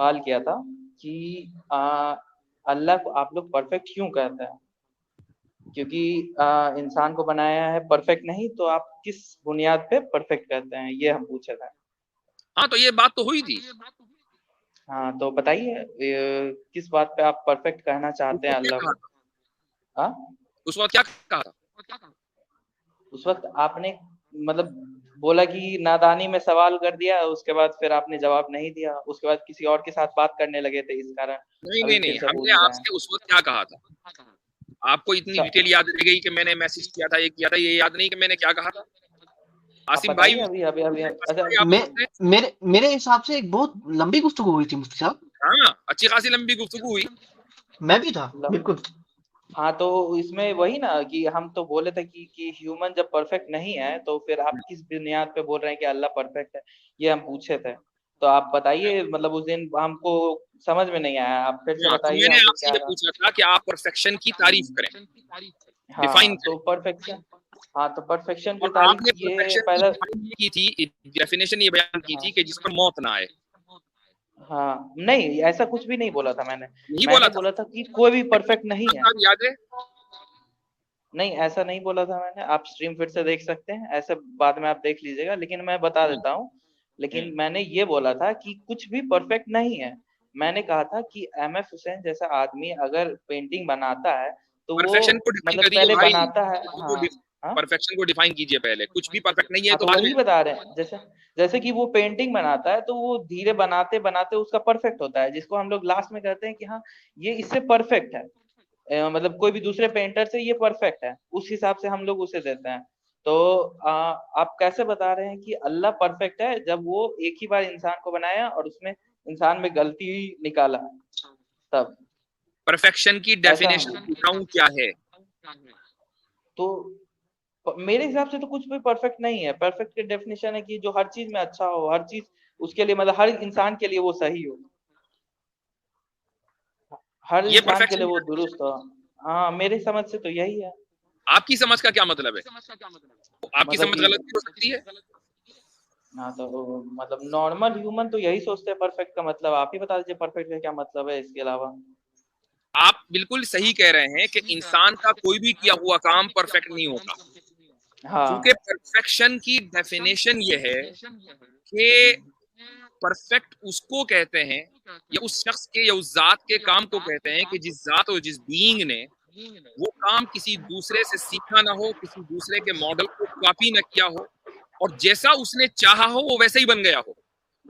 सवाल किया था कि अल्लाह को आप लोग परफेक्ट क्यों कहते हैं? क्योंकि इंसान को बनाया है परफेक्ट नहीं, तो आप किस बुनियाद पे परफेक्ट कहते हैं? ये हम पूछे थे। हाँ, तो ये बात तो हुई थी। हाँ, तो बताइए किस बात पे आप परफेक्ट कहना उस चाहते हैं वक्त क्या अल्लाह कहा को? था? हाँ? उस वक्त क्या कहा था? उस वक़्त आपने मतलब बोला कि नादानी में सवाल कर दिया, उसके बाद फिर आपने जवाब नहीं दिया, उसके बाद किसी और के साथ बात करने लगे थे इस कारण नहीं अभी नहीं फिर नहीं, से हमने पूछ रहे हैं। आपसे उस वक्त क्या कहा था? आपको इतनी अच्छा, डिटेल याद रह गई कि मैंने मैसेज किया था, ये किया था, ये याद नहीं कि मैंने क्या कहा था? आप आसिम भाई बताइए अभी अभी अभी अच्छा आप मैं पूछते हैं। मेरे हिसाब से एक बहुत लंबी गुफ्तगू हुई थी मुफ्ती साहब। हाँ, अच्छी खासी लंबी गुफ्तगू हुई। मैं भी था मतलब बिल्कुल। हाँ, तो इसमें वही ना कि हम तो बोले थे कि ह्यूमन जब परफेक्ट नहीं है, तो फिर आप किस बुनियाद पे बोल रहे हैं कि अल्लाह परफेक्ट है? ये हम पूछे थे। तो आप बताइए मतलब उस दिन हमको समझ में नहीं आया, आप फिर से हाँ, तो बताइए मैंने हमको आपसे क्या ये था? पूछा था कि आप परफेक्शन की तारीफ करें, डिफाइन हाँ, करें। तो परफेक्शन हाँ, तो परफेक्शन की और तारीफ आपने ये परफेक्शन की पहले डिफाइन ये की थी, डेफिनेशन ये बयान की हाँ, थी कि जिस पर मौत ना आए। हाँ, नहीं ऐसा कुछ भी नहीं बोला था मैंने। नहीं बोला मैंने था? बोला था कि कोई भी परफेक्ट नहीं है। याद है? नहीं, ऐसा नहीं बोला था मैंने, आप स्ट्रीम फिर से देख सकते हैं, ऐसे बाद में आप देख लीजिएगा, लेकिन मैं बता देता हूँ। लेकिन मैंने ये बोला था कि कुछ भी परफेक्ट नहीं है। मैंने कहा था कि एमएफ हुसैन जैसा आदमी अगर पेंटिंग बनाता है, तो परफेक्शन वो को डिफाइन मतलब करिए पहले भाई। बनाता है हाँ, हाँ? परफेक्शन को डिफाइन कीजिए पहले। कुछ भी परफेक्ट नहीं है हाँ, तो तो बाद में। वही बता रहे हैं। जैसे जैसे कि वो पेंटिंग बनाता है, तो वो धीरे बनाते-बनाते उसका परफेक्ट होता है, जिसको हम लोग लास्ट में कहते हैं कि हाँ, ये इससे परफेक्ट है। मतलब कोई भी दूसरे पेंटर से ये परफेक्ट है, उस हिसाब से हम लोग उसे देते हैं। तो आप कैसे बता रहे हैं कि अल्लाह परफेक्ट है, जब वो एक ही बार इंसान को बनाया और उसमें इंसान में गलती निकाला तब? परफेक्शन की ऐसा डेफिनेशन बताऊं क्या है? तो मेरे हिसाब से तो कुछ भी परफेक्ट नहीं है। परफेक्ट की डेफिनिशन है कि जो हर चीज़ में अच्छा हो, हर चीज़ उसके लिए मतलब हर इंसान के लिए वो सही हो। हर ये इंसान के परफेक्शन लिए की वो definition दुरुस्त हो। हाँ, मेरी समझ से तो यही है। है। आपकी समझ का क्या मतलब है? आपकी मतलब समझ कि गलत भी हो सकती है। हाँ, तो मतलब नॉर्मल ह्यूमन तो यही सोचते हैं परफेक्ट का मतलब। आप ही बता दीजिए परफेक्ट का क्या मतलब है इसके अलावा? आप बिल्कुल सही कह रहे हैं कि इंसान का कोई भी किया हुआ काम परफेक्ट नहीं होता। हाँ, क्योंकि परफेक्शन की डेफिनेशन ये है कि परफेक्ट उसको कहते हैं, या उस शख्स के या उस जात के काम को कहते हैं कि जिस जात और जिस बीइंग ने वो काम किसी दूसरे से सीखा ना हो, किसी दूसरे के मॉडल को कॉपी ना किया हो, और जैसा उसने चाहा हो वो वैसे ही बन गया हो।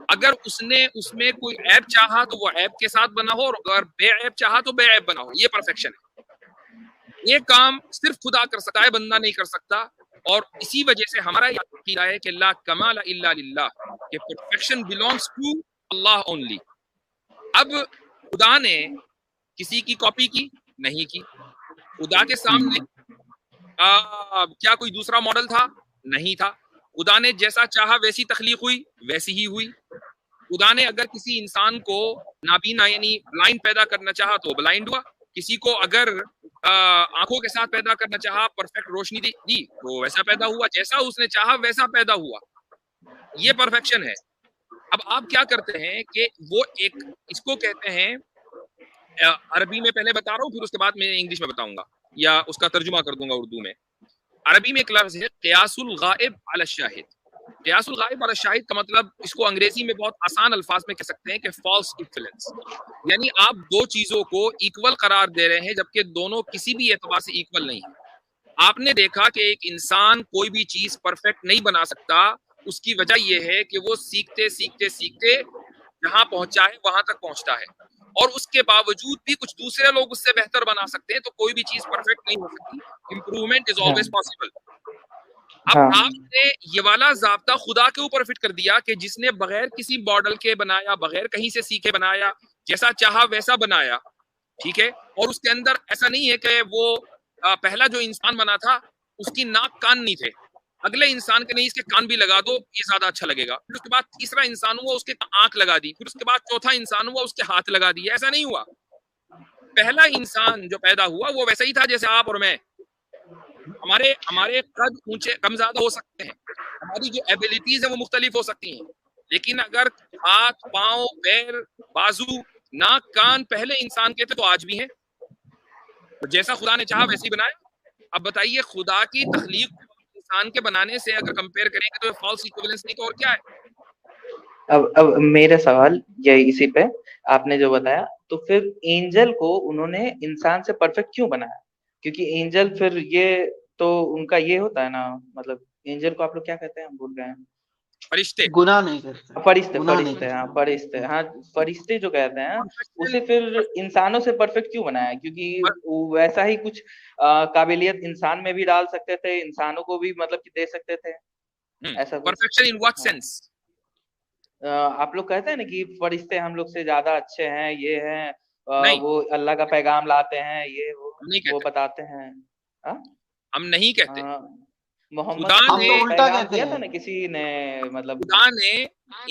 अगर उसने उसमें कोई ऐप चाहा तो वो ऐप के साथ बना हो, और अगर बेऐब चाहा तो बेऐब बना हो। ये परफेक्शन है। ये काम सिर्फ खुदा कर सकता है, बंदा नहीं कर सकता। और इसी वजह से हमारा अकीदा है कि ला कमाल इल्ला लिल्लाह, कि perfection belongs to Allah only. अब खुदा ने किसी की कॉपी की नहीं की। खुदा के सामने क्या कोई दूसरा मॉडल था? नहीं था। खुदा ने जैसा चाहा वैसी तख्लीक हुई, वैसी ही हुई। खुदा ने अगर किसी इंसान को नाबीना यानी ब्लाइंड पैदा करना चाहा तो ब्लाइंड हुआ। किसी को अगर आंखों के साथ पैदा करना चाहा, परफेक्ट रोशनी दी तो वैसा पैदा हुआ। जैसा उसने चाहा वैसा पैदा हुआ। ये परफेक्शन है। अब आप क्या करते हैं कि वो एक, इसको कहते हैं, अरबी में पहले बता रहा हूँ, फिर उसके बाद मैं इंग्लिश में बताऊंगा या उसका तर्जुमा कर दूंगा उर्दू में। अरबी में एक लफ्ज है क़ियासुल गाइब अला शाहिद। क़ियासुल गाइब अला शाहिद का मतलब, इसको अंग्रेजी में बहुत आसान अल्फाज में कह सकते हैं कि फॉल्स इक्विवेलेंस। यानी आप दो चीजों को इक्वल करार दे रहे हैं जबकि दोनों किसी भी एतबार से इक्वल नहीं है। आपने देखा कि एक इंसान कोई भी चीज परफेक्ट नहीं बना सकता। उसकी वजह यह है कि वो सीखते सीखते सीखते जहां पहुंचा है वहां तक पहुंचता है, और उसके बावजूद भी कुछ दूसरे लोग उससे बेहतर बना सकते हैं। तो कोई भी चीज परफेक्ट नहीं हो सकती। इंप्रूवमेंट इज हाँ, ऑलवेज पॉसिबल। अब हाँ, आपने ये वाला ज़ाब्ता खुदा के ऊपर फिट कर दिया कि जिसने बगैर किसी मॉडल के बनाया, बगैर कहीं से सीखे बनाया, जैसा चाहा वैसा बनाया। ठीक है। और उसके अंदर ऐसा नहीं है कि वो पहला जो इंसान बना था उसकी नाक कान नहीं थे, अगले इंसान के नहीं इसके कान भी लगा दो ये ज्यादा अच्छा लगेगा। फिर उसके बाद तीसरा इंसान हुआ उसके आंख लगा दी, फिर उसके बाद चौथा इंसान हुआ उसके हाथ लगा दिए। ऐसा नहीं हुआ। पहला इंसान जो पैदा हुआ वो वैसा ही था जैसे आप और मैं। हमारे हमारे कद ऊंचे कम ज्यादा हो सकते हैं, हमारी जो एबिलिटीज है वो मुख्तलिफ हो सकती हैं, लेकिन अगर हाथ पांव पैर बाजू, नाक, कान पहले इंसान के थे तो आज भी हैं। तो जैसा खुदा ने चाहा वैसे ही बनाया। अब बताइए, खुदा की तख्लीक इंसान के बनाने से अगर कंपेयर करेंगे तो फॉल्स इक्विवेलेंस नहीं तो और क्या है? अब मेरा सवाल यही इसी पे आपने जो बताया, तो फिर एंजल को उन्होंने इंसान से परफेक्ट क्यों बनाया? क्योंकि एंजल फिर ये तो उनका ये होता है ना, मतलब एंजल को आप लोग क्या कहते हैं, हम भूल गए हैं। फरिश्ते, गुनाह नहीं करते, फरिश्ते, गुनाह नहीं फरिश्ते, हाँ करते। फरिश्ते, हाँ फरिश्ते जो कहते हैं, उसे परफेक्शन फिर इंसानों से परफेक्ट क्यों बनाया? क्योंकि वो वैसा ही कुछ काबिलियत इंसान में भी डाल सकते थे, इंसानों को भी मतलब कि दे सकते थे, ऐसा कुछ। परफेक्शन इन व्हाट हाँ। सेंस? आप लोग कहते हैं ना कि फरिश्ते हम लोग से ज्यादा अच्छे हैं, ये हैं, नहीं, वो अल्लाह का पैगाम लाते हैं, ये हम नहीं वो कहते, बताते हैं। हाँ? हम नहीं कहते। मोहम्मद खुदा को हम ने तो उल्टा पैगाम कहते दिया था ना हैं। किसी ने, मतलब खुदा ने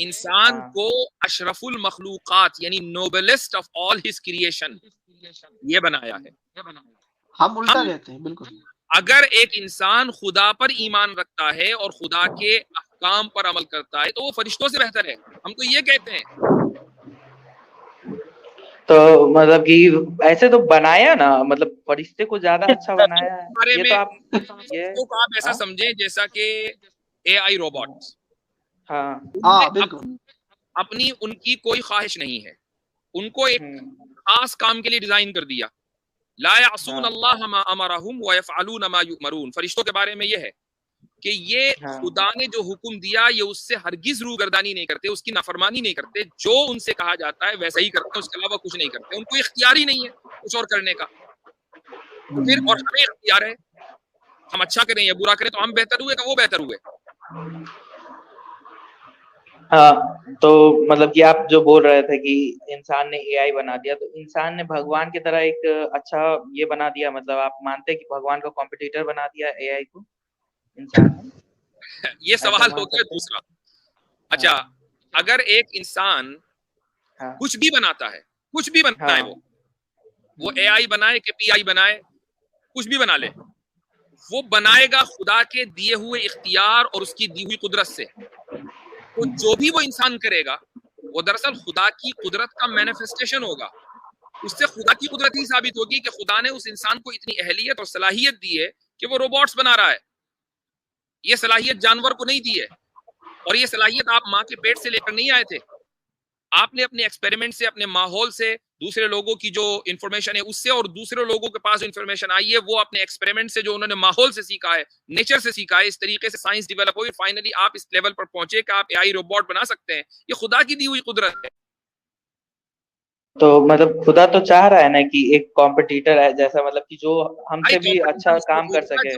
इंसान हाँ, को अशरफुल मखलूकात यानी नोबेलेस्ट ऑफ ऑल हिज क्रिएशन ये बनाया है। हम उल्टा हम कहते हैं, बिल्कुल। अगर एक इंसान खुदा पर ईमान रखता है और खुदा के अहकाम पर अमल करता है तो वो फरिश्तों से बेहतर है, हम तो ये कहते हैं। तो मतलब कि ऐसे तो बनाया ना, मतलब फरिश्ते को ज्यादा अच्छा बनाया है, बारे ये में तो आप ये फरिश्तों को आप ऐसा हाँ समझें जैसा कि एआई रोबोट्स, हाँ हाँ, बिल्कुल। अपनी उनकी कोई ख्वाहिश नहीं है, उनको एक हम्म, खास काम के लिए डिजाइन कर दिया। ला यासून हाँ अल्लाह मा अमरहुम व यफअलून मा युमरून। फरिश्तों के बारे में ये है कि ये हाँ खुदा ने जो हुक्म दिया ये उससे हरगिज रूगर्दानी नहीं करते, उसकी नाफरमानी नहीं करते, जो उनसे कहा जाता है वैसा ही करते हैं, उसके अलावा कुछ नहीं करते। उनको इख्तियार ही नहीं है कुछ और करने का। तो फिर और हमें इख्तियार है, हम अच्छा करें या बुरा करें, तो हम बेहतर हुए कि वो बेहतर हुए? हाँ, तो मतलब कि आप जो बोल रहे थे कि इंसान ने एआई बना दिया, तो इंसान ने भगवान की तरह एक अच्छा ये बना दिया, मतलब आप मानते हैं कि भगवान का कॉम्पिटिटर बना दिया एआई को इंसान ने? ये ऐसा सवाल हो मान गया सकते हैं? दूसरा। अच्छा, हाँ अगर एक इंसान हाँ कुछ भी बनाता है, कुछ भी बनाए, हाँ वो एआई बनाए कि पीआई बनाए, कुछ भी बना ले, वो बनाएगा खुदा के दिए हुए इख्तियार और उसकी दी हुई कुदरत से। तो जो भी वो इंसान करेगा वो दरअसल खुदा की कुदरत का मैनिफेस्टेशन होगा। उससे खुदा की कुदरत ही साबित होगी कि खुदा ने उस इंसान को इतनी अहलियत और सलाहियत दी है कि वो रोबोट्स बना रहा है। ये सलाहियत जानवर को नहीं दी है, और ये सलाहियत आप माँ के पेट से लेकर नहीं आए थे। आपने अपने एक्सपेरिमेंट से, अपने माहौल से, दूसरे लोगों की जो इंफॉर्मेशन है उससे, और दूसरे लोगों के पास जो इंफॉर्मेशन आई है वो अपने एक्सपेरिमेंट से, जो उन्होंने माहौल से सीखा है, नेचर से सीखा है, इस तरीके से साइंस डेवलप हुई। फाइनली आप इस लेवल पर पहुंचे कि आप एआई रोबोट बना सकते हैं। ये खुदा की दी हुई कुदरत है। तो मतलब खुदा तो चाह रहा है ना कि एक कॉम्पिटिटर है जैसा, मतलब कि जो हमसे भी अच्छा काम कर सके।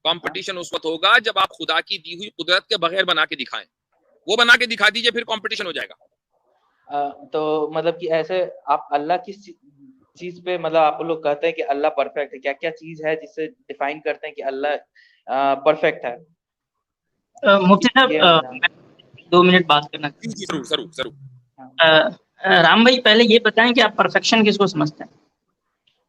कंपटीशन उस वक्त होगा जब आप खुदा की दी हुई कुदरत के बगैर बना के दिखाएं। वो बना के दिखा दीजिए, फिर कंपटीशन हो जाएगा। तो मतलब कि ऐसे आप अल्लाह किस चीज पे, मतलब आप लोग कहते हैं कि अल्लाह परफेक्ट है, क्या क्या चीज है जिससे डिफाइन करते हैं कि अल्लाह परफेक्ट है? मुफ्ती साहब, ये मतलब 2 मिनट बात करना जी जी, जरूर जरूर जरूर। राम भाई, पहले ये बताएं कि आप परफेक्शन किसको समझते हैं?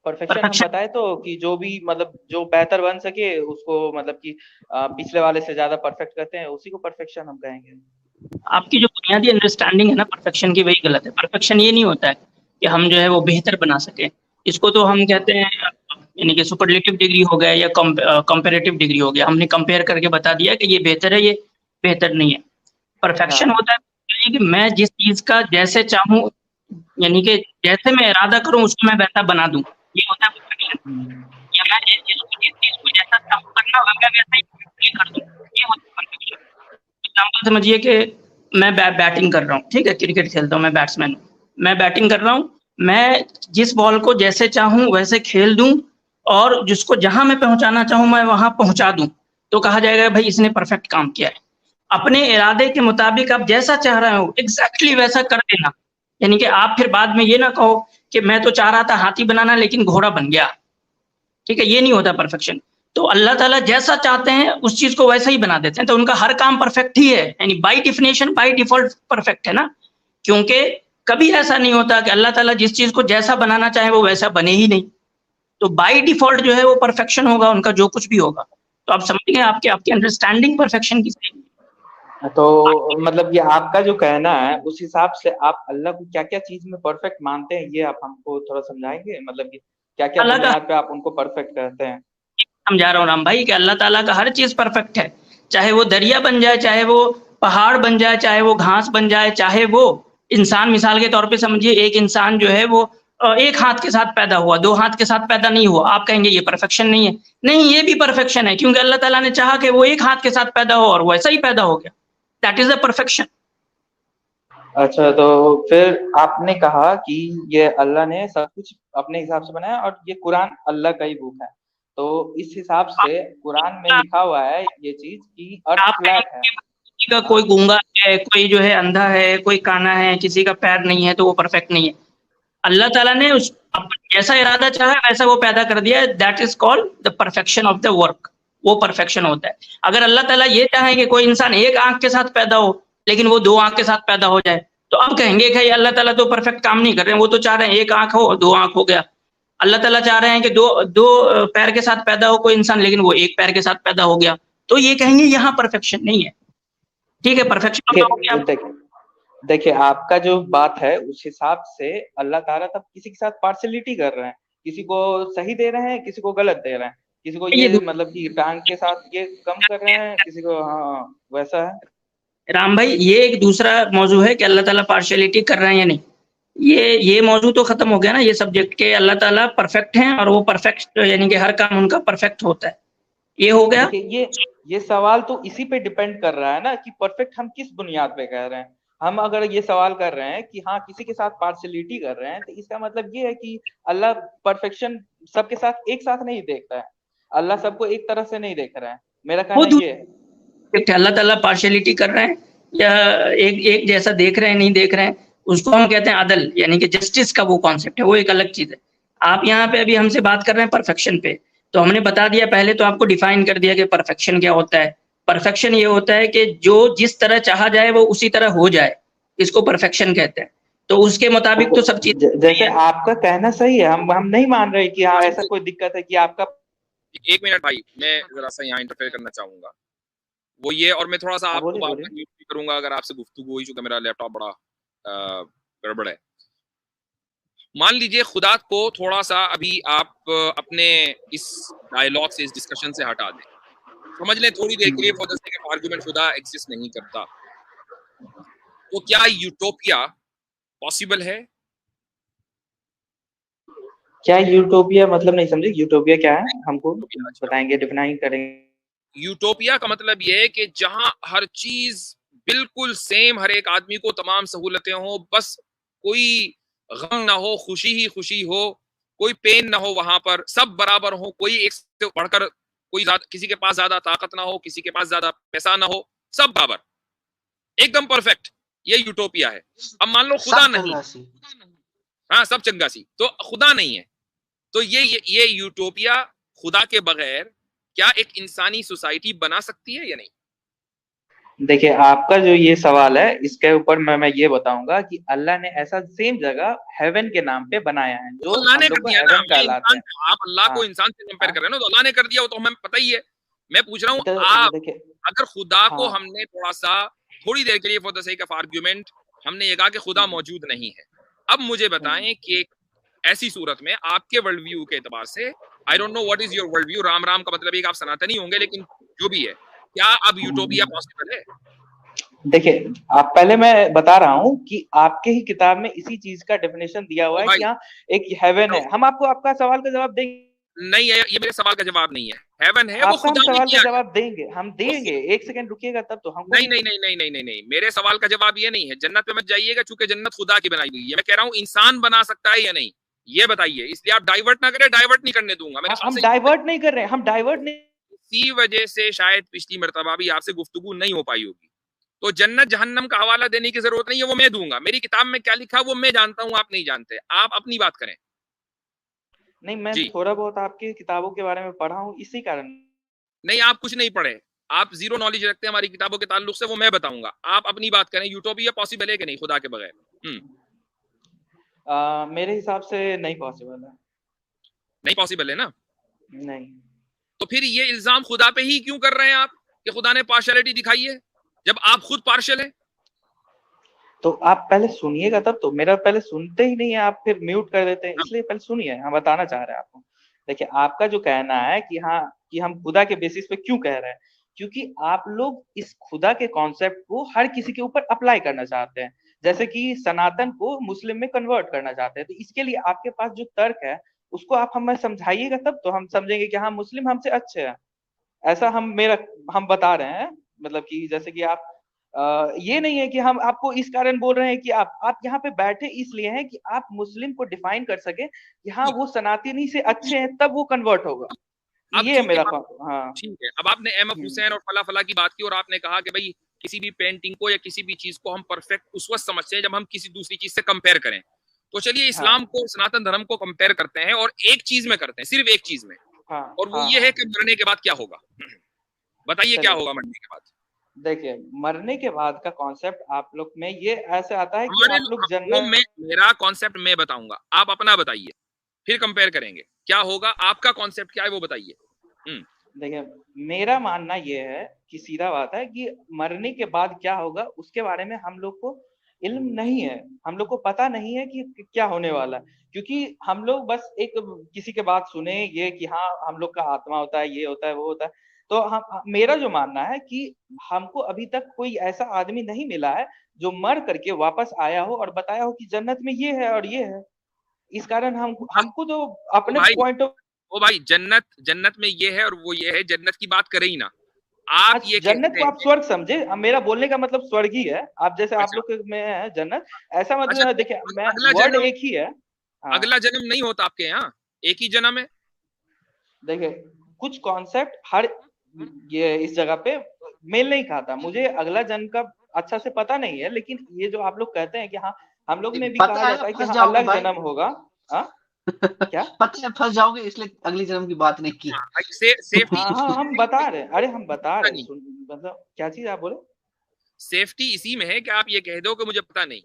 परफेक्शन हम बताए तो कि जो भी मतलब जो बेहतर बन सके उसको, मतलब कि पिछले वाले से ज्यादा परफेक्ट करते हैं, उसी को परफेक्शन हम कहेंगे। आपकी जो बुनियादी अंडरस्टैंडिंग है ना परफेक्शन की, वही गलत है। परफेक्शन ये नहीं होता है कि हम जो है वो बेहतर बना सके। इसको तो हम कहते हैं, यानी कि सुपरलेटिव डिग्री हो गया या कंपैरेटिव डिग्री हो गया। हमने कंपेयर करके बता दिया कि ये बेहतर है, ये बेहतर नहीं है। परफेक्शन होता है कि मैं जिस चीज का जैसे चाहूँ, यानी कि जैसे मैं इरादा करूँ उसको मैं वैसा बना दूं, ये होता है परफेक्शन। या मैं जिस चीज को जैसा चाहूँ करना मैं वैसा ही कर दूं, ये होता है परफेक्शन। एग्जाम्पल समझिए कि मैं बैटिंग कर रहा हूँ, ठीक है, क्रिकेट खेलता हूँ, मैं बैट्समैन हूँ, मैं बैटिंग कर रहा हूँ, मैं जिस बॉल को जैसे चाहूँ वैसे खेल दूं और जिसको जहां मैं पहुंचाना चाहूँ मैं वहां पहुंचा दूं, तो कहा जाएगा भाई इसने परफेक्ट काम किया है। अपने इरादे के मुताबिक आप जैसा चाह रहे हो एग्जैक्टली वैसा कर देना, यानी कि आप फिर बाद में ये ना कहो कि मैं तो चाह रहा था हाथी बनाना लेकिन घोड़ा बन गया, ठीक है, ये नहीं होता परफेक्शन। तो अल्लाह ताला जैसा चाहते हैं उस चीज को वैसा ही बना देते हैं, तो उनका हर काम परफेक्ट ही है, यानी by definition by default perfect है ना। क्योंकि कभी ऐसा नहीं होता कि अल्लाह ताला जिस चीज को जैसा बनाना चाहे वो वैसा बने ही नहीं, तो बाय डिफॉल्ट जो है वो परफेक्शन होगा उनका, जो कुछ भी होगा। तो आप समझ गए, आपकी अंडरस्टैंडिंग परफेक्शन की सही। तो मतलब ये आपका जो कहना है उस हिसाब से आप अल्लाह को क्या क्या चीज में परफेक्ट मानते हैं, ये आप हमको थोड़ा समझाएंगे? मतलब कि क्या क्या अल्लाह का बुनियाद पे आप उनको परफेक्ट कहते हैं? समझा रहा हूँ राम भाई कि अल्लाह ताला का हर चीज परफेक्ट है, चाहे वो दरिया बन जाए, चाहे वो पहाड़ बन जाए, चाहे वो घास बन जाए, चाहे वो इंसान, मिसाल के तौर पे समझिए एक इंसान जो है वो एक हाथ के साथ पैदा हुआ, दो हाथ के साथ पैदा नहीं हुआ, आप कहेंगे ये परफेक्शन नहीं है। नहीं, ये भी परफेक्शन है, क्योंकि अल्लाह ताला ने चाहा कि वो एक हाथ के साथ पैदा हो और वो ऐसा ही पैदा हो गया। That is the perfection. अच्छा, तो फिर आपने कहा कि ये अल्लाह ने सब कुछ अपने हिसाब से बनाया और ये कुरान अल्लाह का ही बुक है, तो इस हिसाब से कुरान में लिखा हुआ है ये चीज कि अर्थ आप फ्लैट है। किसी का कोई गूंगा है, कोई जो है अंधा है, कोई काना है, किसी का पैर नहीं है, तो वो परफेक्ट नहीं है। अल्लाह ताला ने उस जैसा इरादा चाहा वैसा वो पैदा कर दिया है। That is called the perfection of the work. वो परफेक्शन होता है। अगर अल्लाह ताला ये चाहे कि कोई इंसान एक आंख के साथ पैदा हो, लेकिन वो दो आंख के साथ पैदा हो जाए, तो अब कहेंगे कि अल्लाह ताला तो परफेक्ट काम नहीं कर रहे हैं, वो तो चाह रहे हैं एक आंख हो दो आंख हो गया। अल्लाह ताला चाह रहे हैं कि दो दो पैर के साथ पैदा हो कोई इंसान, लेकिन वो एक पैर के साथ पैदा हो गया, तो ये कहेंगे यहाँ परफेक्शन नहीं है। ठीक है, परफेक्शन हो गया। देखिए देखिए आपका जो बात है उस हिसाब से अल्लाह ताला तब किसी के साथ पार्शलिटी कर रहे हैं, किसी को सही दे रहे हैं, किसी को गलत दे रहे हैं, किसी को ये मतलब कि टांग के साथ ये कम कर रहे हैं, किसी को हाँ वैसा है। राम भाई, ये एक दूसरा मौजू है कि अल्लाह ताला पार्शियलिटी कर रहे हैं या नहीं। ये मौजू तो खत्म हो गया ना, ये सब्जेक्ट के अल्लाह ताला परफेक्ट हैं और वो परफेक्ट यानी कि हर काम उनका परफेक्ट होता है, ये हो गया। देखिए ये सवाल तो इसी पे डिपेंड कर रहा है ना कि परफेक्ट हम किस बुनियाद पे कह रहे हैं। हम अगर ये सवाल कर रहे हैं कि हाँ किसी के साथ पार्शलिटी कर रहे हैं, तो इसका मतलब ये है कि अल्लाह परफेक्शन सबके साथ एक साथ नहीं देखता है, अल्लाह सबको एक तरह से नहीं देख रहा है, मेरा वो कहना ये है। अल्लाह ताला पार्शियलिटी कर रहे हैं या एक एक जैसा देख रहे हैं, नहीं देख रहे हैं, उसको हम कहते हैं अदल, यानी कि जस्टिस का वो कॉन्सेप्ट है, वो एक अलग चीज है। आप यहाँ पे अभी हमसे बात कर रहे हैं परफेक्शन पे, तो हमने बता दिया पहले, तो आपको डिफाइन कर दिया कि परफेक्शन क्या होता है। परफेक्शन ये होता है कि जो जिस तरह चाहा जाए वो उसी तरह हो जाए, इसको परफेक्शन कहते हैं। तो उसके मुताबिक तो सब चीज जैसे आपका कहना सही है, हम नहीं मान रहे कि हाँ ऐसा कोई दिक्कत है कि आपका। एक मिनट भाई, मैं जरा सा यहाँ इंटरफेयर करना चाहूंगा, वो ये, और मैं थोड़ा सा आपको बात करूंगा अगर आपसे गुफ्तगू हुई, चूंकि मेरा लैपटॉप बड़ा गड़बड़ है। मान लीजिए खुदा को थोड़ा सा अभी आप अपने इस डायलॉग से, इस डिस्कशन से हटा दें, समझ लें थोड़ी देर के लिए for the sake of argument खुदा एग्जिस्ट नहीं करता, तो क्या यूटोपिया पॉसिबल है? क्या यूटोपिया मतलब नहीं समझे, यूटोपिया क्या है हमको बताएंगे, डिफाइन करेंगे। यूटोपिया का मतलब यह है कि जहां हर चीज बिल्कुल सेम, हर एक आदमी को तमाम सहूलतें हो, बस कोई गम ना हो, खुशी ही खुशी हो, कोई पेन ना हो, वहां पर सब बराबर हो, कोई एक से बढ़कर कोई किसी के पास ज्यादा ताकत ना हो, किसी के पास ज्यादा पैसा ना हो, सब बराबर, एकदम परफेक्ट, ये यूटोपिया है। अब मान लो खुदा नहीं, हाँ सब चंगासी, तो खुदा नहीं है, तो ये यूटोपिया खुदा के बगैर क्या एक इंसानी सोसाइटी बना सकती है या नहीं? देखिए आपका जो ये सवाल है इसके ऊपर मैं ये बताऊंगा कि अल्लाह ने ऐसा सेम जगह हेवन के नाम पे बनाया है, जो अल्लाह ने कर दिया ना, आप अल्लाह को इंसान से कंपेयर कर रहे हैं ना, तो अल्लाह ने कर दिया, वो तो हमें पता ही है। मैं पूछ रहा हूँ आप, अगर खुदा को हमने थोड़ा सा थोड़ी देर के लिए for the sake of argument हमने ये कहा कि खुदा मौजूद नहीं है, अब मुझे बताएं कि ऐसी सूरत में आपके वर्ल्ड व्यू के एतबार से, I don't know what is your world view, Ram Ram का मतलब एक आप सनातनी होंगे, लेकिन जो भी है, क्या अब यूटोपिया पॉसिबल है? देखिए आप पहले मैं बता रहा हूँ कि आपके ही किताब में इसी चीज का डेफिनेशन दिया हुआ है कि यहाँ एक हेवन है। हम आपको आपका सवाल का जवाब देंगे। नहीं है, ये मेरे सवाल का जवाब नहीं है। हेवन है, वो खुदा सवाल का जवाब देंगे, हम देंगे, एक सेकंड रुकिएगा तब तो हम। नहीं नहीं नहीं नहीं नहीं नहीं नहीं, मेरे सवाल का जवाब ये नहीं है जन्नत पे मत जाइएगा, चूंकि जन्नत खुदा की बनाई हुई है। मैं कह रहा हूँ इंसान बना सकता है या नहीं, ये बताइए, इसलिए आप डाइवर्ट ना करें, डाइवर्ट नहीं करने दूंगा। हम डाइवर्ट नहीं कर रहे हैं, हम डाइवर्ट नहीं, इसी वजह से शायद पिछली मर्तबा भी आपसे गुफ्तगू नहीं हो पाई होगी। तो जन्नत जहन्नम का हवाला देने की जरूरत नहीं है, वो मैं दूंगा। मेरी किताब में क्या लिखा वो मैं जानता हूँ, आप नहीं जानते, आप अपनी बात करें। नहीं, मैं थोड़ा बहुत आपकी किताबों के बारे में पढ़ा हूँ, इसी कारण। नहीं, आप कुछ नहीं पढ़े, आप जीरो नॉलेज रखते हैं हमारी किताबों के ताल्लुक से, वो मैं बताऊंगा। आप अपनी बात करें, यूटोपिया पॉसिबल है कि नहीं खुदा के बगैर? मेरे हिसाब से नहीं पॉसिबल है। नहीं पॉसिबल है ना? नहीं। तो फिर ये इल्जाम खुदा पे ही क्यों कर रहे हैं आप कि खुदा ने पार्शियलिटी दिखाई है? जब आप खुद पार्शियल हैं? तो आप पहले सुनिएगा तब तो, मेरा पहले सुनते ही नहीं है आप, फिर म्यूट कर देते हैं, इसलिए पहले सुनिए, हम बताना चाह रहे हैं आपको। देखिए आपका जो कहना है कि हाँ, कि हम खुदा के बेसिस पे क्यों कह रहे हैं, क्योंकि आप लोग इस खुदा के कॉन्सेप्ट को हर किसी के ऊपर अप्लाई करना चाहते हैं, जैसे कि सनातन को मुस्लिम में कन्वर्ट करना चाहते हैं। तो इसके लिए आपके पास जो तर्क है उसको आप हमें समझाइएगा, तब तो हम समझेंगे कि हाँ मुस्लिम हमसे अच्छे हैं। ऐसा हम बता रहे हैं, मतलब कि जैसे कि आप ये नहीं है कि हम आपको इस कारण बोल रहे हैं कि आप यहाँ पे बैठे इसलिए हैं कि आप मुस्लिम को डिफाइन कर सके कि हाँ वो सनातनी से अच्छे हैं, तब वो कन्वर्ट होगा। अब ये है चूंकि मेरा हाँ। ठीक है, अब आपने अहमद हुसैन और फला फला की बात की और आपने कहा कि भाई किसी भी पेंटिंग को या किसी भी चीज को हम परफेक्ट उस वक्त समझते हैं जब हम किसी दूसरी चीज से कंपेयर करें। तो चलिए इस्लाम को, सनातन धर्म को कंपेयर करते हैं और एक चीज में करते हैं, सिर्फ एक चीज में, और वो ये है कि मरने के बाद क्या होगा। बताइए क्या होगा मरने के बाद। देखिए मरने के बाद का कॉन्सेप्ट आप लोग में ये ऐसे आता है कि हमारे आप लोग जन्नत, मेरा कॉन्सेप्ट मैं बताऊंगा, आप अपना बताइए, फिर कंपेयर करेंगे क्या होगा। आपका कॉन्सेप्ट क्या है वो बताइए। देखिए मेरा मानना ये है कि सीधा बात है कि मरने के बाद क्या होगा उसके बारे में हम लोग को इल्म नहीं है, हम लोग को पता नहीं है कि क्या होने वाला है, क्योंकि हम लोग बस एक किसी के बात सुने ये कि हाँ हम लोग का आत्मा होता है, ये होता है, वो होता है। तो हम, मेरा जो मानना है कि हमको अभी तक कोई ऐसा आदमी नहीं मिला है जो मर करके वापस आया हो और बताया हो कि जन्नत में ये है और ये है। इस कारण हमको जो अपने पॉइंट ऑफ, ओ भाई जन्नत में ये है और वो ये है, जन्नत की बात करें ही ना आप। ये जन्नत को आप स्वर्ग समझे, मेरा बोलने का मतलब स्वर्ग ही है। आप जैसे आप लोग में है जन्नत, ऐसा मतलब देखिए मैं वर्ड एक ही है। अगला जन्म नहीं होता आपके यहाँ, एक ही जन्म है। देखिए कुछ कॉन्सेप्ट हर ये इस जगह पे मेल नहीं खाता, मुझे अगला जन्म का अच्छा से पता नहीं है, लेकिन ये जो आप लोग कहते हैं कि हाँ हम लोग में भी कहा जाता है कि हाँ अलग जन्म होगा। क्या पता है फंस जाओगे, इसलिए अगली जन्म की बात नहीं की। हाँ, हम बता रहे, अरे हम बता रहे, मतलब क्या चीज आप बोले। सेफ्टी इसी में है कि आप ये कह दो कि मुझे पता नहीं।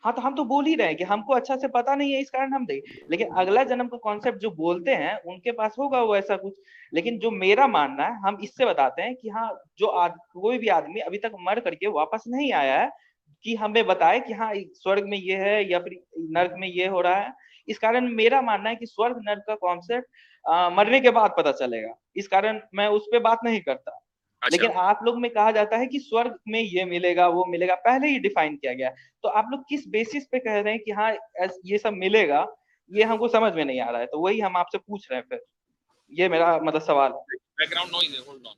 हाँ तो हम तो बोल ही रहे हैं कि हमको अच्छा से पता नहीं है, इस कारण हम देखें, लेकिन अगला जन्म का कॉन्सेप्ट जो बोलते हैं उनके पास होगा वो ऐसा कुछ। लेकिन जो मेरा मानना है, हम इससे बताते हैं कि हाँ जो कोई भी आदमी अभी तक मर करके वापस नहीं आया है कि हमें बताए कि हाँ स्वर्ग में ये है या फिर नर्क में ये हो रहा है। इस कारण मेरा मानना है कि स्वर्ग नर्क का कॉन्सेप्ट मरने के बाद पता चलेगा, इस कारण मैं उस पर बात नहीं करता। लेकिन आप लोग में कहा जाता है कि स्वर्ग में ये मिलेगा वो मिलेगा, पहले ही डिफाइन किया गया। तो आप लोग किस बेसिस पे कह रहे हैं कि हाँ ये सब मिलेगा, ये हमको समझ में नहीं आ रहा है। तो वही हम आपसे पूछ रहे हैं, फिर ये मेरा मतलब सवाल है। बैकग्राउंड नॉइज है, होल्ड ऑन।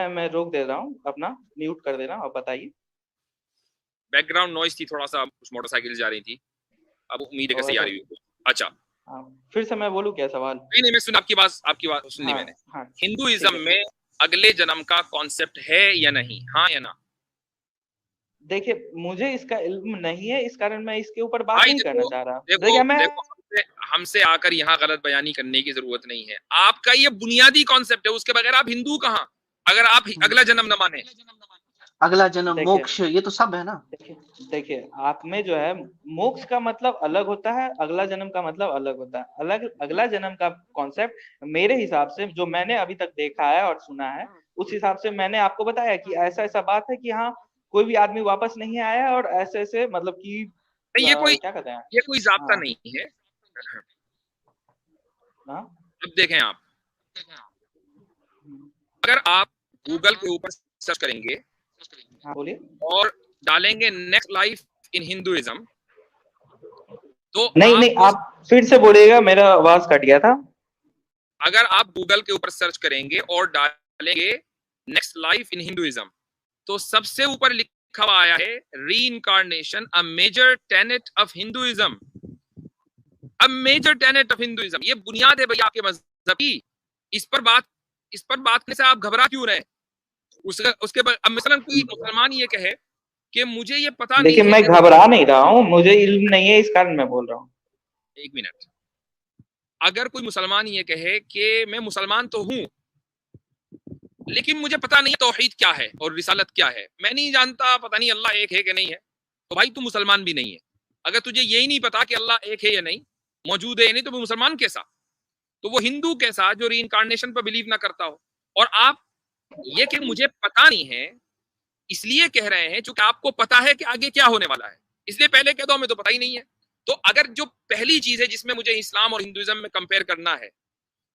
मैं रोक दे रहा हूँ, अपना म्यूट कर दे रहा हूँ, अब बताइए। बैकग्राउंड नॉइज थी थोड़ा सा, कुछ मोटरसाइकिल जा रही थी, अब उम्मीद है कि सही आ रही है। अच्छा फिर से मैं बोलूं क्या सवाल। नहीं मैं सुन आपकी बात सुन ली मैंने। हिंदुइज्म में अगले जन्म का कॉन्सेप्ट है या नहीं, हाँ या ना। देखिए मुझे इसका इल्म नहीं है, इस कारण मैं इसके ऊपर बात नहीं करना चाह रहा। देखो हमसे आकर यहाँ गलत बयानी करने की जरूरत नहीं है। आपका ये बुनियादी कॉन्सेप्ट है, उसके बगैर आप हिंदू कहाँ, अगर आप अगला जन्म न माने। अगला जन्म, मोक्ष, ये तो सब है ना। देखिए आप में जो है मोक्ष का मतलब अलग होता है, अगला जन्म का मतलब अलग होता है। अगला जन्म का कॉन्सेप्ट मेरे हिसाब से जो मैंने अभी तक देखा है और सुना है, उस हिसाब से मैंने आपको बताया कि ऐसा ऐसा बात है कि हाँ कोई भी आदमी वापस नहीं आया और ऐसे ऐसे मतलब कि ये कोई क्या कहते हैं, ये कोई जाब्ता नहीं है। अब देखें आप, अगर आप गूगल के ऊपर सर्च करेंगे बोलिए और डालेंगे नेक्स्ट लाइफ इन हिंदुइज्म, तो नहीं आप फिर से बोलिएगा, मेरा आवाज कट गया था। अगर आप गूगल के ऊपर सर्च करेंगे और डालेंगे नेक्स्ट लाइफ इन हिंदुइज्म, तो सबसे ऊपर लिखा हुआ आया है reincarnation a major tenet of Hinduism. A major tenet of Hinduism, ये बुनियाद है भैया आपके मजहब की। इस पर बात करने से आप घबरा क्यों रहे? उसके बाद अब मिसालन कोई मुसलमान ये कहे कि मुझे ये पता नहीं है। देखिए मैं घबरा नहीं रहा हूँ, मुझे इल्म नहीं है, इस कारण मैं बोल रहा हूँ। एक मिनट, अगर कोई मुसलमान ये कहे कि मैं मुसलमान तो हूं लेकिन मुझे पता नहीं तौहीद क्या है और रिसालत क्या है, मैं नहीं जानता, पता नहीं अल्लाह एक है कि नहीं है, तो भाई तू मुसलमान भी नहीं है। अगर तुझे यही नहीं पता कि अल्लाह एक है या नहीं, मौजूद है या नहीं, तो वो मुसलमान कैसा? तो वो हिंदू कैसा जो रीइंकार्नेशन पर बिलीव ना करता हो? और आप ये कि मुझे पता नहीं है इसलिए कह रहे हैं क्योंकि आपको पता है कि आगे क्या होने वाला है, इसलिए पहले कह दो हमें तो पता ही नहीं है। तो अगर जो पहली चीज है जिसमें मुझे इस्लाम और हिंदुइज्म में कंपेयर करना है,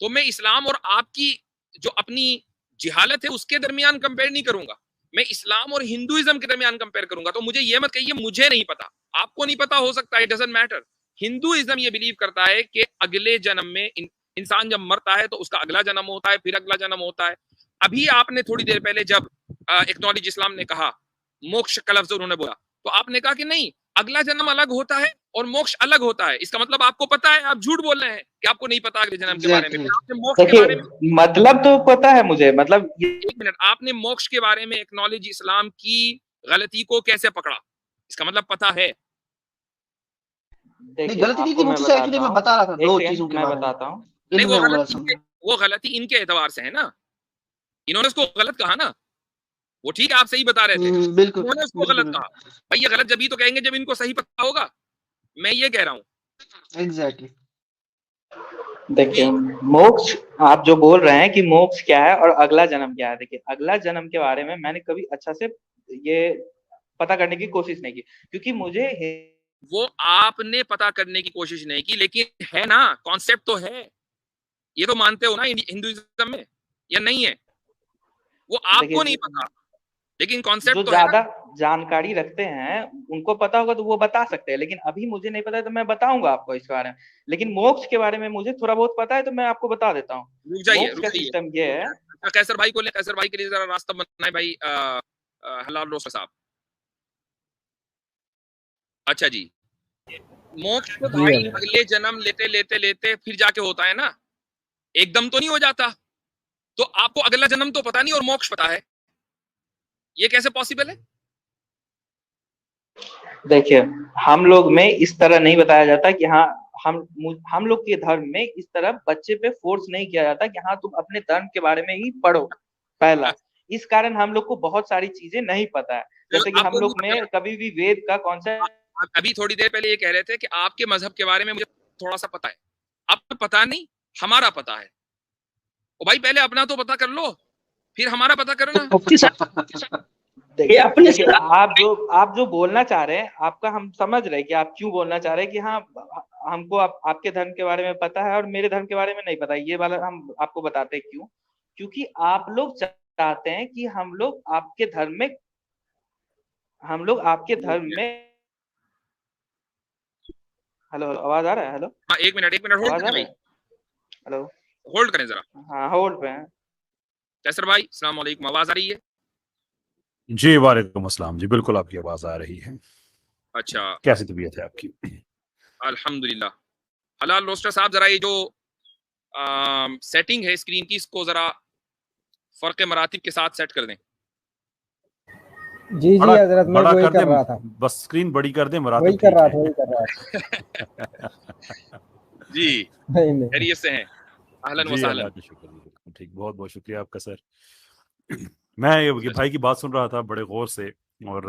तो मैं इस्लाम और आपकी जो अपनी जिहालत है उसके दरमियान कंपेयर नहीं करूंगा, मैं इस्लाम और हिंदुइज्म के दरमियान कंपेयर करूंगा। तो मुझे ये मत कहिए मुझे नहीं पता, आपको नहीं पता हो सकता है, इट डजंट मैटर। हिंदुइज्म ये बिलीव करता है कि अगले जन्म में इंसान जब मरता है तो उसका अगला जन्म होता है, फिर अगला जन्म होता है। अभी आपने थोड़ी देर पहले जब एक्नॉलेज इस्लाम ने कहा, मोक्ष का लफ्ज उन्होंने बोला, तो आपने कहा कि नहीं अगला जन्म अलग होता है और मोक्ष अलग होता है। इसका मतलब आपको पता है, आप झूठ बोल रहे हैं कि आपको नहीं पता अगले जन्म के बारे में। आपने मोक्ष के बारे में, मतलब तो पता है मुझे, मतलब एक मिनट, आपने मोक्ष के बारे में एक्नॉलेज इस्लाम की गलती को कैसे पकड़ा? इसका मतलब पता है। गलती नहीं थी मुझसे, एक्चुअली मैं बता रहा था दो चीजों के बारे में। बताता हूँ। नहीं, वो गलती इनके एतबार से है ना, इन्होंने उसको गलत कहा ना, वो ठीक है आप सही बता रहे थे, बिल्कुल उन्होंने उसको गलत कहा। भाई ये गलत जब ही तो कहेंगे जब इनको सही पता होगा, मैं ये कह रहा हूँ। एग्जैक्टली। देखिए मोक्ष आप जो बोल रहे हैं कि मोक्ष क्या है और अगला जन्म क्या है, देखिए अगला जन्म के बारे में मैंने कभी अच्छा से ये पता करने की कोशिश नहीं की, क्योंकि मुझे वो आपने पता करने की कोशिश नहीं की, लेकिन है ना, कॉन्सेप्ट तो है, ये तो मानते हो ना हिंदुइज्म में, या नहीं है? वो आपको नहीं पता, लेकिन कॉन्सेप्ट तो ज्यादा जानकारी रखते हैं उनको पता होगा तो वो बता सकते हैं, लेकिन अभी मुझे नहीं पता है तो मैं बताऊंगा आपको इसके बारे में। लेकिन मोक्ष के बारे में मुझे थोड़ा बहुत पता है तो मैं आपको बता देता हूँ। मोक्ष का सिस्टम ये है। कैसर भाई को ले, कैसर भाई के लिए जरा रास्ता बनाए भाई हलाल रोस्टर साहब। अच्छा जी, मोक्ष तो भाई अगले जन्म लेते लेते लेते फिर जाके होता है ना, एकदम तो नहीं हो जाता। तो आपको अगला जन्म तो पता नहीं और मोक्ष पता है, ये कैसे पॉसिबल है? देखिए हम लोग में इस तरह नहीं बताया जाता कि हाँ हम लोग के धर्म में इस तरह बच्चे पे फोर्स नहीं किया जाता कि हाँ तुम अपने धर्म के बारे में ही पढ़ो पहला। इस कारण हम लोग को बहुत सारी चीजें नहीं पता है, जैसे कि हम लोग में कभी भी वेद का कॉन्सेप्ट। अभी थोड़ी देर पहले ये कह रहे थे कि आपके मजहब के बारे में मुझे थोड़ा सा पता है, आपको पता नहीं, हमारा पता है। ओ भाई पहले अपना तो पता कर लो, फिर हमारा पता करना। देखिए आप जो बोलना चाह रहे हैं, आपका हम समझ रहे हैं कि आप क्यों बोलना चाह रहे हैं कि हाँ हमको आपके धर्म के बारे में पता है और मेरे धर्म के बारे में नहीं पता। ये वाला हम आपको बताते हैं क्यों, क्योंकि आप लोग चाहते हैं कि हम लोग आपके धर्म में हेलो आवाज आ रहा है? हेलो हाँ एक मिनट होल्ड करें भाई, हेलो होल्ड करें जरा। हाँ होल्ड पे हैं। कैसर भाई अस्सलाम वालेकुम, आवाज आ रही है? जी वालेकुम अस्सलाम जी, बिल्कुल आपकी आवाज आ रही है। अच्छा कैसी तबीयत है आपकी? अल्हम्दुलिल्लाह। हलाल रोस्टर साहब जरा ये जो सेटिंग है स्क्रीन की, इसको जरा फर्क मरातिब के साथ सेट कर दें। जी जी हजरत, मैं वही कर रहा था, बस स्क्रीन बड़ी कर दें, वही कर रहा था। जी खैरियत से हैं? अहलन व सहलन। ठीक, बहुत बहुत शुक्रिया आपका सर। मैं ये भाई की बात सुन रहा था बड़े गौर से और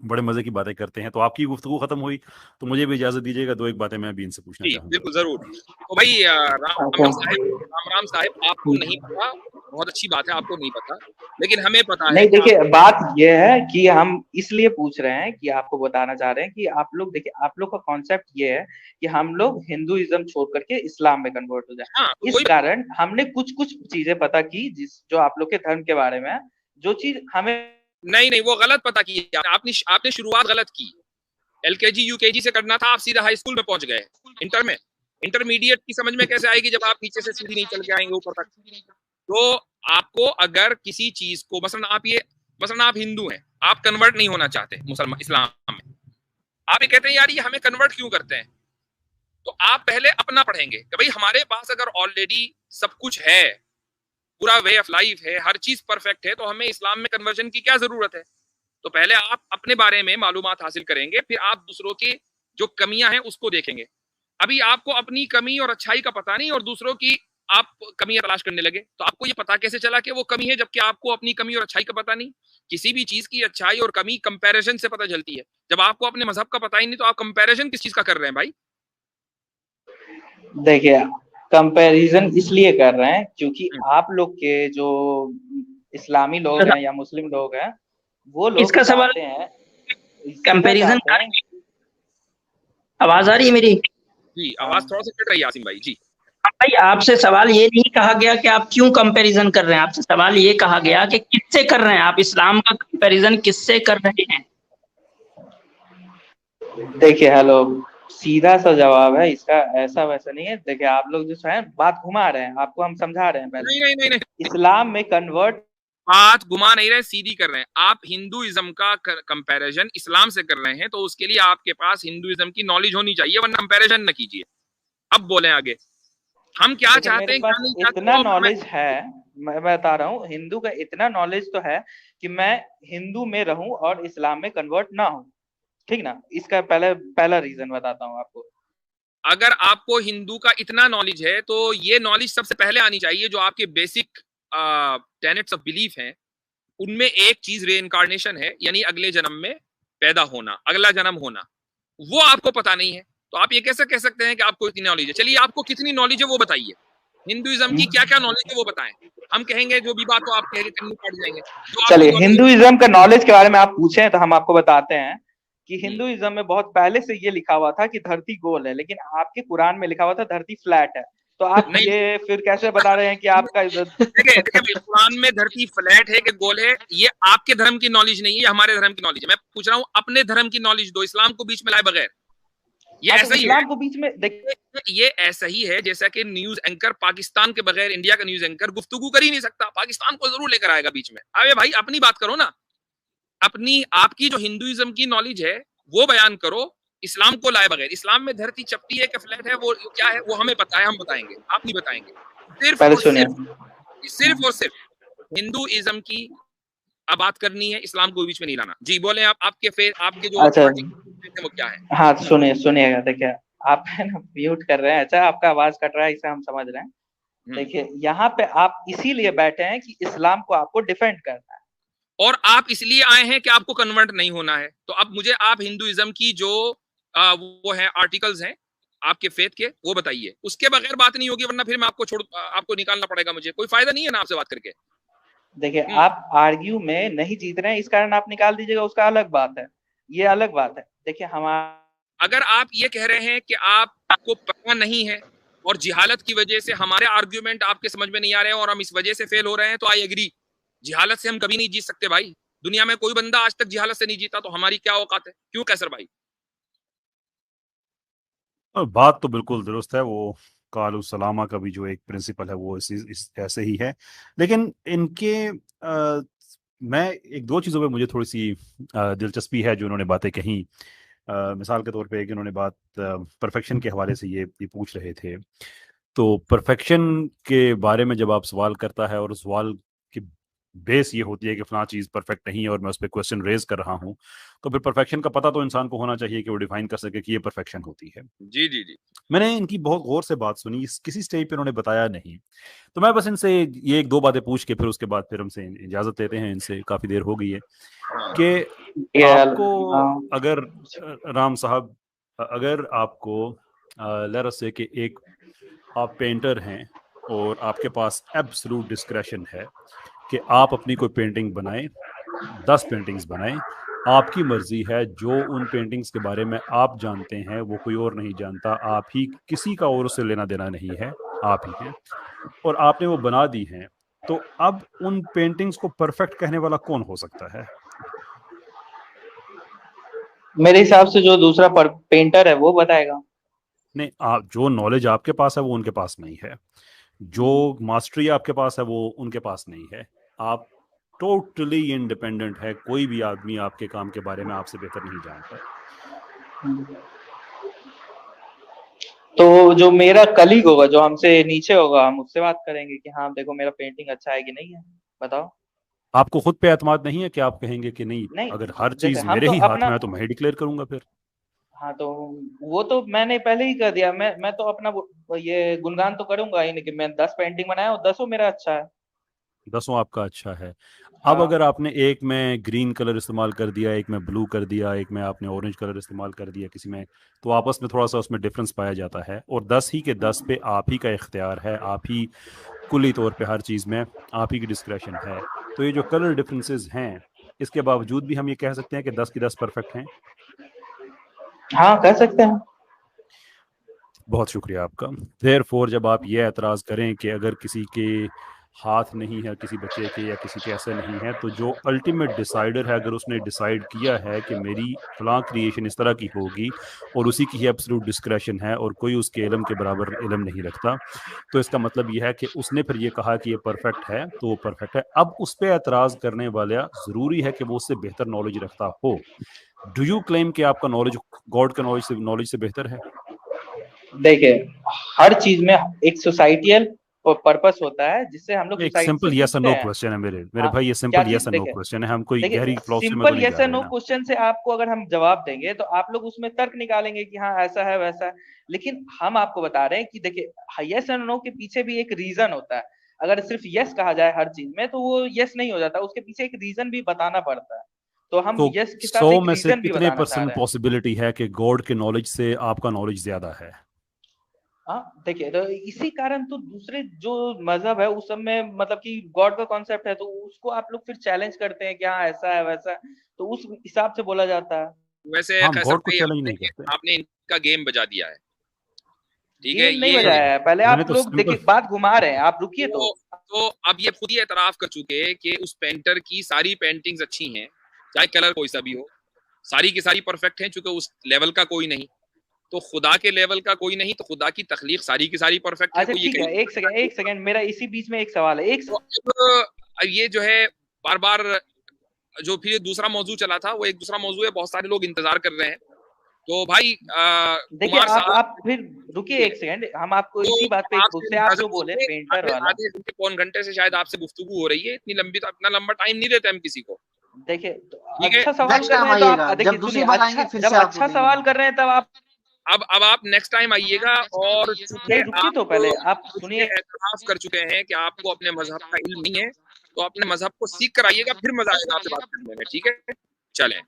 बड़े मजे की बातें करते हैं, तो आपकी गुफ्तगू खत्म हुई तो मुझे भी इजाजत दीजिएगा, दो एक बातें मैं भी इनसे पूछना चाहूंगा। बिल्कुल जरूर। तो भाई राम साहिब आपको नहीं पता, बहुत अच्छी बात है आपको नहीं पता, लेकिन हमें पता है। नहीं देखिए बात यह है कि हम इसलिए पूछ रहे हैं कि आपको बताना चाह रहे हैं कि आप लोग देखिए, आप लोग का कॉन्सेप्ट ये है कि हम लोग हिंदुइज्म छोड़ करके इस्लाम में कन्वर्ट हो जाए। इस कारण हमने कुछ चीजें पता की जो आप लोग के धर्म के बारे में, जो चीज हमें नहीं वो गलत पता की आपने शुरुआत गलत की। एलकेजी यूकेजी से करना था, आप सीधा हाई स्कूल में पहुंच गए। इंटरमीडिएट की समझ में कैसे आएगी जब आप पीछे से सीधी नहीं चल के आएंगे ऊपर तक। तो आपको अगर किसी चीज को मसलन आप हिंदू हैं, आप कन्वर्ट नहीं होना चाहते मुसलमान इस्लाम में, आप ये कहते हैं यार ये हमें कन्वर्ट क्यों करते हैं, तो आप पहले अपना पढ़ेंगे कि भाई हमारे पास अगर ऑलरेडी सब कुछ है, पूरा वे ऑफ लाइफ है, हर चीज परफेक्ट है, तो हमें इस्लाम में कन्वर्जन की क्या जरूरत है। तो पहले आप अपने बारे में मालूमात हासिल करेंगे, फिर आप दूसरों की जो कमियां हैं उसको देखेंगे। अभी आपको अपनी कमी और अच्छाई का पता नहीं और दूसरों की आप कमियां तलाश करने लगे, तो आपको ये पता कैसे चला कि वो कमी है, जबकि आपको अपनी कमी और अच्छाई का पता नहीं। किसी भी चीज की अच्छाई और कमी कंपैरिजन से पता चलती है। जब आपको अपने मजहब का पता ही नहीं तो आप कंपैरिजन किस चीज का कर रहे हैं भाई? देखिए कंपैरिजन इसलिए कर रहे हैं क्योंकि आप लोग के जो इस्लामी लोग हैं या मुस्लिम लोग हैं, वो लोग इसका सवाल चाहते हैं, कंपैरिजन। चाहते हैं। आवाज आ रही है मेरी? जी, आवाज थोड़ा सा कट रही है आसिम भाई जी। भाई आपसे सवाल ये नहीं कहा गया कि आप क्यों कंपैरिजन कर रहे हैं, आपसे सवाल ये कहा गया कि किससे कर रहे हैं आप, इस्लाम का कंपैरिजन किससे कर रहे हैं? देखिए हेलो, सीधा सा जवाब है इसका, ऐसा वैसा नहीं है। देखिए आप लोग जो है बात घुमा रहे हैं, आपको हम समझा रहे हैं पहले। नहीं, इस्लाम में कन्वर्ट, बात घुमा नहीं रहे, सीधी कर रहे हैं। आप हिंदुइज्म का कंपैरिजन इस्लाम से कर रहे हैं, तो उसके लिए आपके पास हिंदुइज्म की नॉलेज होनी चाहिए, वरना कंपैरिजन न कीजिए। अब बोले आगे, हम क्या चाहते हैं, क्या नहीं चाहते। इतना नॉलेज है, मैं बता रहा हूँ, हिंदू का इतना नॉलेज तो है कि मैं हिंदू में रहूं और इस्लाम में कन्वर्ट ना हूं, ठीक ना। इसका पहला रीजन बताता हूँ आपको। अगर आपको हिंदू का इतना नॉलेज है, तो ये नॉलेज सबसे पहले आनी चाहिए जो आपके बेसिक टेनेट्स ऑफ बिलीफ हैं। उनमें एक चीज रेइनकार्नेशन है, यानी अगले जन्म में पैदा होना, अगला जन्म होना। वो आपको पता नहीं है, तो आप ये कैसे कह सकते हैं कि आपको इतनी नॉलेज है? चलिए, आपको कितनी नॉलेज है वो बताइए। हिंदुइज्म की क्या क्या नॉलेज है वो बताएं। हम कहेंगे जो भी बात हो, आप कहेंगे कहीं पड़ जाएंगे। चलिए, हिंदुइज्म का नॉलेज के बारे में आप पूछे तो हम आपको बताते हैं कि हिंदुइज्म में बहुत पहले से ये लिखा हुआ था कि धरती गोल है, लेकिन आपके कुरान में लिखा हुआ था धरती फ्लैट है। तो आप ये फिर कैसे बता रहे हैं कि आपका देखिए कुरान में धरती फ्लैट है कि गोल है, ये आपके धर्म की नॉलेज नहीं है, ये हमारे धर्म की नॉलेज है। मैं पूछ रहा हूँ, अपने धर्म की नॉलेज दो, इस्लाम को बीच में लाए बगैर। ये ऐसा ही है, को बीच में ये ऐसा ही है जैसा कि न्यूज एंकर पाकिस्तान के बगैर, इंडिया का न्यूज एंकर गुफ्तगू कर ही नहीं सकता, पाकिस्तान को जरूर लेकर आएगा बीच में। अरे भाई, अपनी बात करो ना, अपनी आपकी जो हिंदुइज्म की नॉलेज है वो बयान करो, इस्लाम को लाए बगैर। इस्लाम में धरती चपटी है कि फ्लैट है, वो क्या है वो हमें पता है, हम बताएंगे, आप नहीं बताएंगे। सिर्फ और सिर्फ हिंदुइज्म की अब बात करनी है, इस्लाम को बीच में नहीं लाना। जी बोले आप, आपके जो वो क्या है? हाँ, सुनिएगा। देखिए, आप है ना म्यूट कर रहे हैं, अच्छा आपका आवाज कट रहा है, इसे हम समझ रहे हैं। देखिए, यहाँ पे आप इसीलिए बैठे हैं कि इस्लाम को आपको डिफेंड करना है, और आप इसलिए आए हैं कि आपको कन्वर्ट नहीं होना है। तो अब मुझे आप हिंदुइज्म की जो वो है आर्टिकल्स हैं आपके फेथ के, वो बताइए। उसके बगैर बात नहीं होगी, वरना फिर मैं आपको निकालना पड़ेगा, मुझे कोई फायदा नहीं है ना आपसे बात करके। देखिए, आप आर्ग्यू में नहीं जीत रहे हैं, इस कारण आप निकाल दीजिएगा, उसका अलग बात है, ये अलग बात है। देखिए, अगर आप ये कह रहे हैं कि आपको पता नहीं है और जिहालत की वजह से हमारे आर्ग्यूमेंट आपके समझ में नहीं आ रहे हैं और हम इस वजह से फेल हो रहे हैं, तो आई एग्री। जिहालत से हम कभी नहीं जीत सकते भाई, दुनिया में कोई बंदा आज तक जिहालत से नहीं जीता, तो हमारी क्या औकात है? क्यों कैसर भाई? बात तो बिल्कुल दुरुस्त है, वो कालू सलामा का भी जो एक प्रिंसिपल है वो इस ऐसे ही है। लेकिन इनके मैं एक दो चीज़ों पे मुझे थोड़ी सी दिलचस्पी है जो उन्होंने बातें कही। मिसाल के तौर पे एक इन्होंने बात परफेक्शन के हवाले से ये पूछ रहे थे। तो परफेक्शन के बारे में जब आप सवाल करता है और उस सवाल की बेस ये होती है कि फलां चीज़ परफेक्ट नहीं है और मैं उस पर क्वेश्चन रेज कर रहा हूँ, तो फिर परफेक्शन का पता तो इंसान को होना चाहिए कि वो डिफाइन कर सके कि ये परफेक्शन होती है। जी जी जी, मैंने इनकी बहुत गौर से बात सुनी, किसी स्टेज पे उन्होंने बताया नहीं, तो मैं बस इनसे ये एक दो बातें पूछ के फिर उसके बाद फिर हमसे इजाज़त लेते हैं। इनसे काफ़ी देर हो गई है कि आपको अगर राम साहब, अगर आपको लेट अस से कि एक आप पेंटर हैं और आपके पास एब्सोल्यूट डिस्क्रेशन है कि आप अपनी कोई पेंटिंग बनाएं, 10 पेंटिंग्स बनाएं, आपकी मर्जी है, जो उन पेंटिंग्स के बारे में आप जानते हैं वो कोई और नहीं जानता, आप ही, किसी का और उससे लेना देना नहीं है, आप ही हैं, और आपने वो बना दी हैं, तो अब उन पेंटिंग्स को परफेक्ट कहने वाला कौन हो सकता है? मेरे हिसाब से जो दूसरा पेंटर है वो बताएगा। नहीं, आप जो नॉलेज आपके पास है वो उनके पास नहीं है, जो मास्टरी आपके पास है वो उनके पास नहीं है, आप टोटली इंडिपेंडेंट है, कोई भी आदमी आपके काम के बारे में आपसे बेहतर नहीं जानता। तो जो मेरा कलीग होगा, जो हमसे नीचे होगा, हम उससे बात करेंगे कि हाँ देखो मेरा पेंटिंग अच्छा है कि नहीं है, बताओ। आपको खुद पे एतमाद नहीं है कि आप कहेंगे कि नहीं अगर हर चीज मेरे ही हाथ में है तो मैं ही डिक्लेयर करूंगा फिर? हाँ, तो वो तो मैंने पहले ही कर दिया। मैं तो अपना ये गुणगान तो करूंगा ही नहीं कि मैं 10 पेंटिंग बनाया और 10 मेरा अच्छा है, 10 आपका अच्छा है। अब अगर आपने एक में ग्रीन कलर इस्तेमाल कर दिया, एक में ब्लू कर दिया, एक में आपने ऑरेंज कलर इस्तेमाल कर दिया किसी में, तो आपस में थोड़ा सा उसमें डिफरेंस पाया जाता है, और 10 ही के 10 पे आप ही का इख्तियार है, आप ही कुल्ली तौर पे हर चीज़ में आप ही की डिस्क्रेशन है। तो ये जो कलर डिफरेंसेस हैं, इसके बावजूद भी हम ये कह सकते हैं कि 10 की 10 परफेक्ट हैं। हाँ, कह सकते हैं। बहुत शुक्रिया आपका। देयरफॉर जब आप ये एतराज़ करें कि अगर किसी के हाथ नहीं है, किसी बच्चे के या किसी के ऐसा नहीं है, तो जो अल्टीमेट डिसाइडर है, अगर उसने डिसाइड किया है कि मेरी फलां क्रिएशन इस तरह की होगी और उसी की ही एब्सोल्यूट डिस्क्रेशन है और कोई उसके इल्म के बराबर इल्म नहीं रखता, तो इसका मतलब यह है कि उसने फिर ये कहा कि ये परफेक्ट है तो वो परफेक्ट है। अब उस पर एतराज़ करने वाला ज़रूरी है कि वो उससे बेहतर नॉलेज रखता हो। डू यू क्लेम कि आपका नॉलेज गॉड का नॉलेज से बेहतर है? देखिए, हर चीज में एक सोसाइटियल पर्पस होता है जिससे हम लोग एक सिंपल यस और नो क्वेश्चन है मेरे भाई, ये सिंपल यस और नो क्वेश्चन है। हम कोई गहरी फिलॉसफी में तो सिंपल नहीं यस जा और रहे नो ना। क्वेश्चन से आपको अगर हम जवाब देंगे तो आप लोग उसमें तर्क निकालेंगे कि हाँ ऐसा है वैसा है, लेकिन हम आपको बता रहे हैं कि देखिए यस और नो के पीछे भी एक रीजन होता है। अगर सिर्फ यस कहा जाए हर चीज में तो वो यस नहीं हो जाता, उसके पीछे एक रीजन भी बताना पड़ता है। तो हम तो यस के साथ 100 एक में से रीजन भी कितने बताना चाह % रहे हैं। पॉसिबिलिटी है कि गॉड के नॉलेज से आपका नॉलेज ज्यादा है? हाँ, देखिए, तो इसी कारण तो दूसरे जो मजहब है उस सब में मतलब कि गॉड का कॉन्सेप्ट है तो उसको आप लोग फिर चैलेंज करते हैं कि हाँ ऐसा है वैसा है, तो उस हिसाब से बोला जाता है। वैसे हम कैसर गॉड को भाई चैलेंज नहीं करते। आपने इनका गेम बजा दिया है, ठीक है? गेम नहीं ये बजाया है, पहले मैंने आप तो लोग सिंपल देखिए बात घुमा रहे हैं, आप रुकिए तो अब ये खुद ही एतराफ कर चुके हैं कि उस पेंटर की सारी पेंटिंग्स अच्छी हैं, चाहे कलर कोई सा भी हो, सारी की सारी परफेक्ट हैं, चूंकि उस लेवल का कोई नहीं, तो खुदा के लेवल का कोई नहीं, तो खुदा की तख्लीक सारी की सारी परफेक्ट है। अच्छा तो ये ठीक है, एक सेकंड मेरा इसी बीच में एक सवाल है। तो अब ये जो है बार बार जो फिर दूसरा मौजू चला था वो एक दूसरा मौजू है, बहुत सारे लोग इंतजार कर रहे हैं। तो भाई देखिए कुमार साहब आप फिर रुकिए एक सेकंड, हम आपको इसी बात पे उससे आप जो बोले पेंटर वाला, आधे घंटे पौन घंटे से शायद आपसे गुफ्तगू हो रही है, इतनी लंबी तो इतना लंबा टाइम नहीं देते हम किसी को। देखिए तो ठीक है, अच्छा सवाल नेक्स्ट कर टाइम रहे हैं तो आइएगा, आप देखिए जब दूसरी सुनिए, बार अच्छा आएंगे फिर जब से आपको अच्छा देंगे। सवाल कर रहे हैं तब आप अब आप नेक्स्ट टाइम आइएगा और चूंकि नहीं रुकिए तो पहले आप सुनिए। एतराफ कर चुके हैं कि आपको अपने मजहब का इल्म नहीं है, तो अपने मजहब को सीख कर आइएगा, फिर मजा आएगा आपसे बात करने में। ठीक है, चलें।